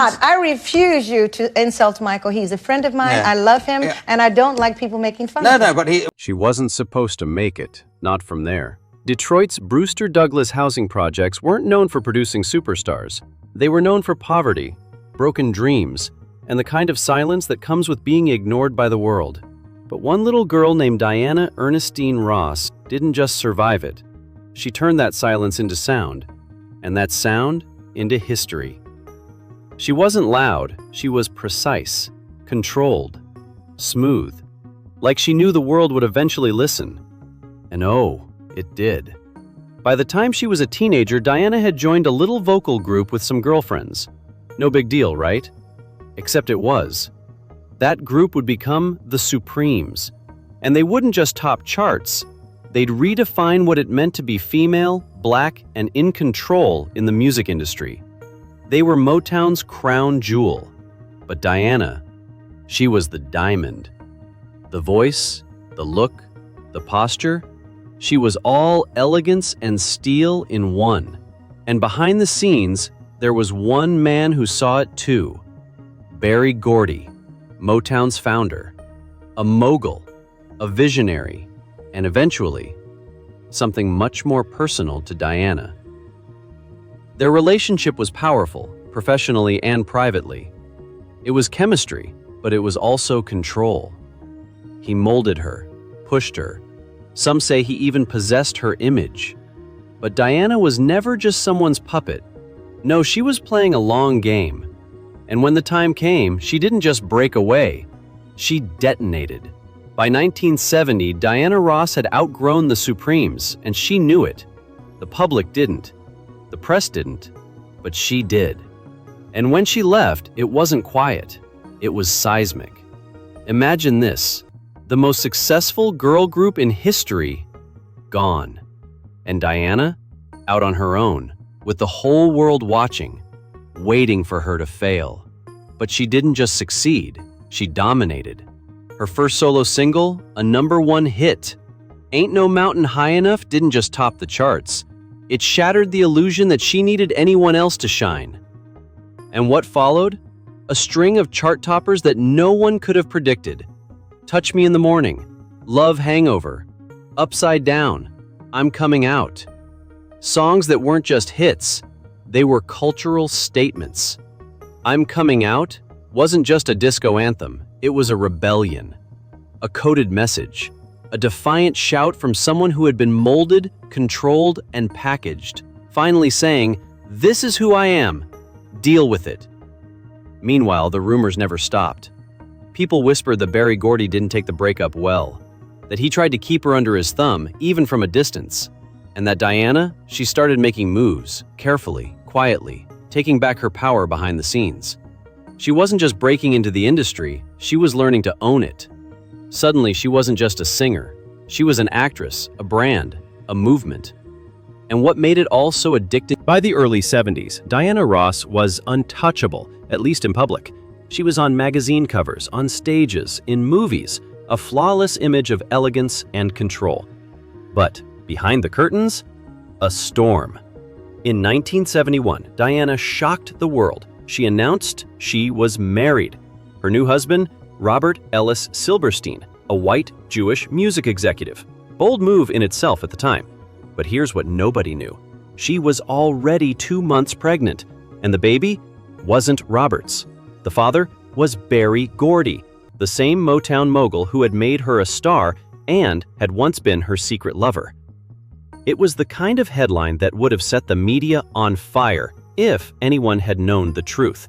I refuse you to insult Michael. He's a friend of mine. Yeah. I love him, Yeah. and I don't like people making fun of him. No, but he... She wasn't supposed to make it, not from there. Detroit's Brewster Douglas housing projects weren't known for producing superstars. They were known for poverty, broken dreams, and the kind of silence that comes with being ignored by the world. But one little girl named Diana Ernestine Ross didn't just survive it. She turned that silence into sound, and that sound into history. She wasn't loud, she was precise, controlled, smooth, like she knew the world would eventually listen. And oh, it did. By the time she was a teenager, Diana had joined a little vocal group with some girlfriends. No big deal, right? Except it was. That group would become the Supremes. And they wouldn't just top charts, they'd redefine what it meant to be female, black, and in control in the music industry. They were Motown's crown jewel. But Diana, she was the diamond. The voice, the look, the posture, she was all elegance and steel in one. And behind the scenes, there was one man who saw it too. Berry Gordy, Motown's founder, a mogul, a visionary, and eventually, something much more personal to Diana. Their relationship was powerful, professionally and privately. It was chemistry, but it was also control. He molded her, pushed her. Some say he even possessed her image. But Diana was never just someone's puppet. No, she was playing a long game. And when the time came, she didn't just break away. She detonated. By 1970, Diana Ross had outgrown the Supremes, and she knew it. The public didn't. The press didn't. But she did. And when she left, it wasn't quiet. It was seismic. Imagine this. The most successful girl group in history, gone. And Diana, out on her own, with the whole world watching, waiting for her to fail. But she didn't just succeed, she dominated. Her first solo single, a #1 hit. Ain't No Mountain High Enough didn't just top the charts. It shattered the illusion that she needed anyone else to shine. And what followed? A string of chart toppers that no one could have predicted. Touch Me in the Morning, Love Hangover, Upside Down, I'm Coming Out. Songs that weren't just hits, they were cultural statements. I'm Coming Out wasn't just a disco anthem, it was a rebellion. A coded message, a defiant shout from someone who had been molded, controlled, and packaged, finally saying, "This is who I am, deal with it." Meanwhile, the rumors never stopped. People whispered that Berry Gordy didn't take the breakup well, that he tried to keep her under his thumb, even from a distance, and that Diana, she started making moves, carefully, quietly, taking back her power behind the scenes. She wasn't just breaking into the industry, she was learning to own it. Suddenly, she wasn't just a singer. She was an actress, a brand, a movement. And what made it all so addictive? By the early 70s, Diana Ross was untouchable, at least in public. She was on magazine covers, on stages, in movies, a flawless image of elegance and control. But behind the curtains, a storm. In 1971, Diana shocked the world. She announced she was married. Her new husband, Robert Ellis Silberstein, a white Jewish music executive. Bold move in itself at the time. But here's what nobody knew. She was already 2 months pregnant, and the baby wasn't Robert's. The father was Berry Gordy, the same Motown mogul who had made her a star and had once been her secret lover. It was the kind of headline that would have set the media on fire if anyone had known the truth.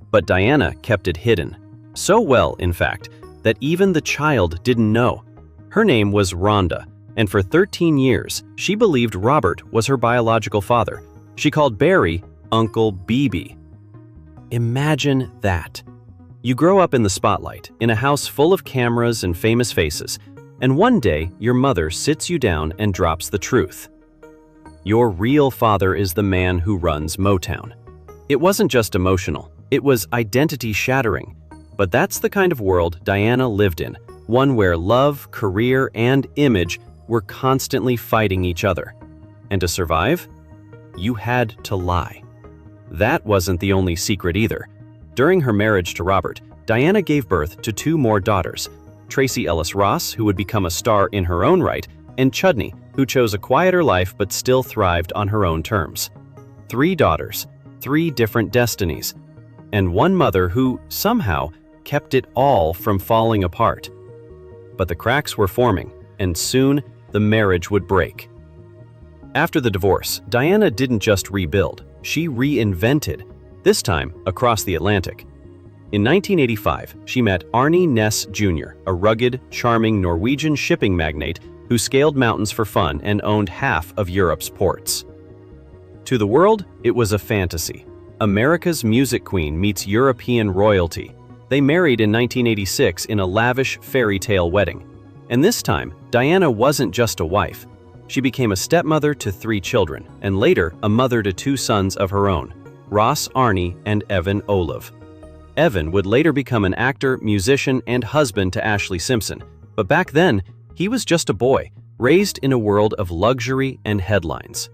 But Diana kept it hidden. So well, in fact, that even the child didn't know. Her name was Rhonda, and for 13 years, she believed Robert was her biological father. She called Berry Uncle BB. Imagine that. You grow up in the spotlight, in a house full of cameras and famous faces, and one day your mother sits you down and drops the truth. Your real father is the man who runs Motown. It wasn't just emotional, it was identity-shattering. But that's the kind of world Diana lived in, one where love, career, and image were constantly fighting each other. And to survive, you had to lie. That wasn't the only secret either. During her marriage to Robert, Diana gave birth to two more daughters, Tracy Ellis Ross, who would become a star in her own right, and Chudney, who chose a quieter life but still thrived on her own terms. 3 daughters, 3 different destinies, and one mother who, somehow, kept it all from falling apart. But the cracks were forming, and soon the marriage would break. After the divorce, Diana didn't just rebuild, she reinvented, this time across the Atlantic. In 1985, she met Arnie Ness Jr., a rugged, charming Norwegian shipping magnate who scaled mountains for fun and owned half of Europe's ports. To the world, it was a fantasy. America's music queen meets European royalty. They married in 1986 in a lavish fairy tale wedding. And this time, Diana wasn't just a wife. She became a stepmother to 3 children, and later a mother to 2 sons of her own, Ross Arnie and Evan Olav. Evan would later become an actor, musician, and husband to Ashley Simpson, but back then, he was just a boy, raised in a world of luxury and headlines.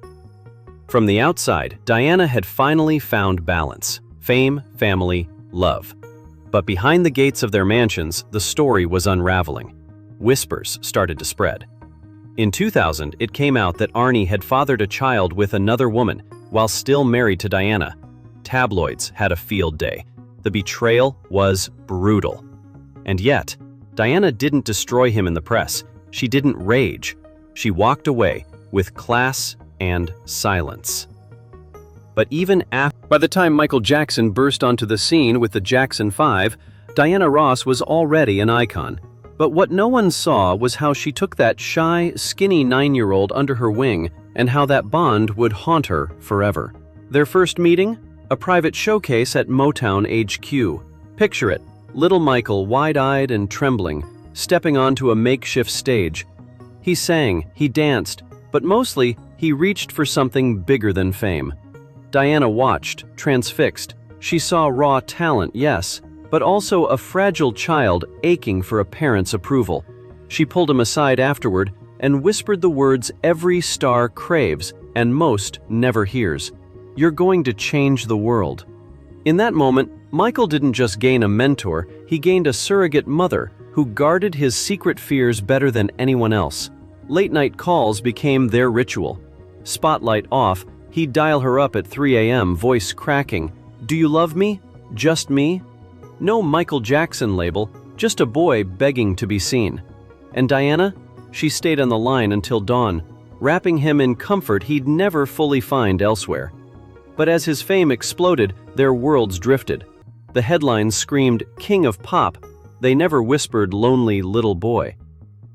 From the outside, Diana had finally found balance: fame, family, love. But behind the gates of their mansions, the story was unraveling. Whispers started to spread. In 2000, it came out that Arnie had fathered a child with another woman while still married to Diana. Tabloids had a field day. The betrayal was brutal. And yet, Diana didn't destroy him in the press. She didn't rage. She walked away with class and silence. But even by the time Michael Jackson burst onto the scene with the Jackson 5, Diana Ross was already an icon. But what no one saw was how she took that shy, skinny 9-year-old under her wing and how that bond would haunt her forever. Their first meeting? A private showcase at Motown HQ. Picture it, little Michael, wide-eyed and trembling, stepping onto a makeshift stage. He sang, he danced, but mostly he reached for something bigger than fame. Diana watched, transfixed. She saw raw talent, yes, but also a fragile child aching for a parent's approval. She pulled him aside afterward and whispered the words every star craves and most never hears. "You're going to change the world." In that moment, Michael didn't just gain a mentor, he gained a surrogate mother who guarded his secret fears better than anyone else. Late-night calls became their ritual. Spotlight off, he'd dial her up at 3 a.m., voice cracking. "Do you love me? Just me?" No Michael Jackson label, just a boy begging to be seen. And Diana? She stayed on the line until dawn, wrapping him in comfort he'd never fully find elsewhere. But as his fame exploded, their worlds drifted. The headlines screamed "King of Pop." They never whispered "lonely little boy."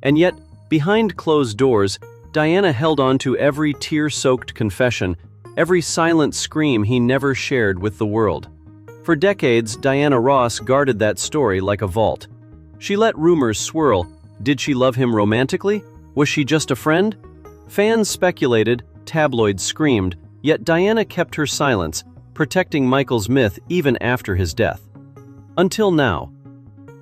And yet, behind closed doors, Diana held on to every tear-soaked confession, every silent scream he never shared with the world. For decades, Diana Ross guarded that story like a vault. She let rumors swirl. Did she love him romantically? Was she just a friend? Fans speculated, tabloids screamed, yet Diana kept her silence, protecting Michael's myth even after his death. Until now.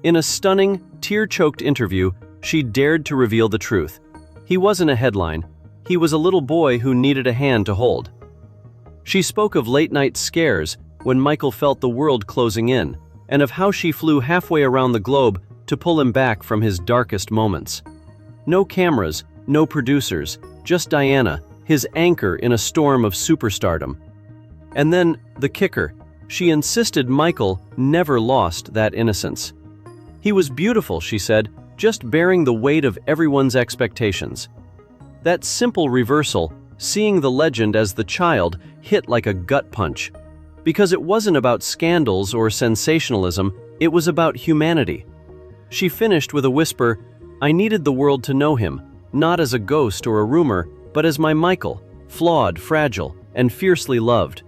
In a stunning, tear-choked interview, she dared to reveal the truth. He wasn't a headline. He was a little boy who needed a hand to hold. She spoke of late-night scares when Michael felt the world closing in, and of how she flew halfway around the globe to pull him back from his darkest moments. No cameras, no producers, just Diana, his anchor in a storm of superstardom. And then, the kicker, she insisted Michael never lost that innocence. He was beautiful, she said, just bearing the weight of everyone's expectations. That simple reversal, seeing the legend as the child, hit like a gut punch. Because it wasn't about scandals or sensationalism, it was about humanity. She finished with a whisper, "I needed the world to know him, not as a ghost or a rumor, but as my Michael, flawed, fragile, and fiercely loved."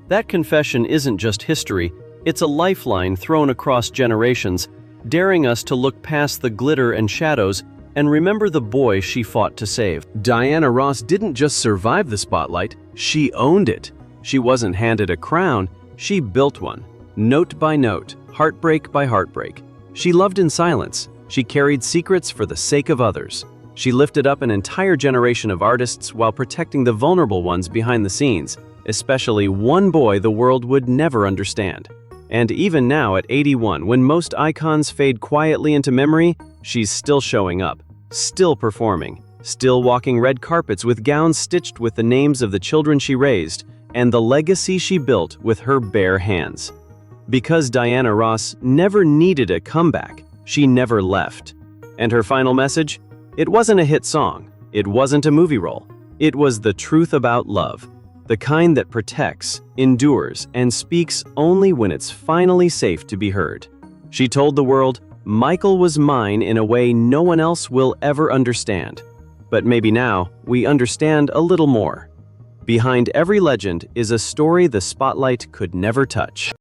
That confession isn't just history, it's a lifeline thrown across generations, daring us to look past the glitter and shadows and remember the boy she fought to save. Diana Ross didn't just survive the spotlight, she owned it. She wasn't handed a crown, she built one. Note by note, heartbreak by heartbreak. She loved in silence. She carried secrets for the sake of others. She lifted up an entire generation of artists while protecting the vulnerable ones behind the scenes, especially one boy the world would never understand. And even now at 81, when most icons fade quietly into memory, she's still showing up, still performing, still walking red carpets with gowns stitched with the names of the children she raised and the legacy she built with her bare hands. Because Diana Ross never needed a comeback, she never left. And her final message? It wasn't a hit song. It wasn't a movie role. It was the truth about love, the kind that protects, endures, and speaks only when it's finally safe to be heard. She told the world, "Michael was mine in a way no one else will ever understand." But maybe now, we understand a little more. Behind every legend is a story the spotlight could never touch.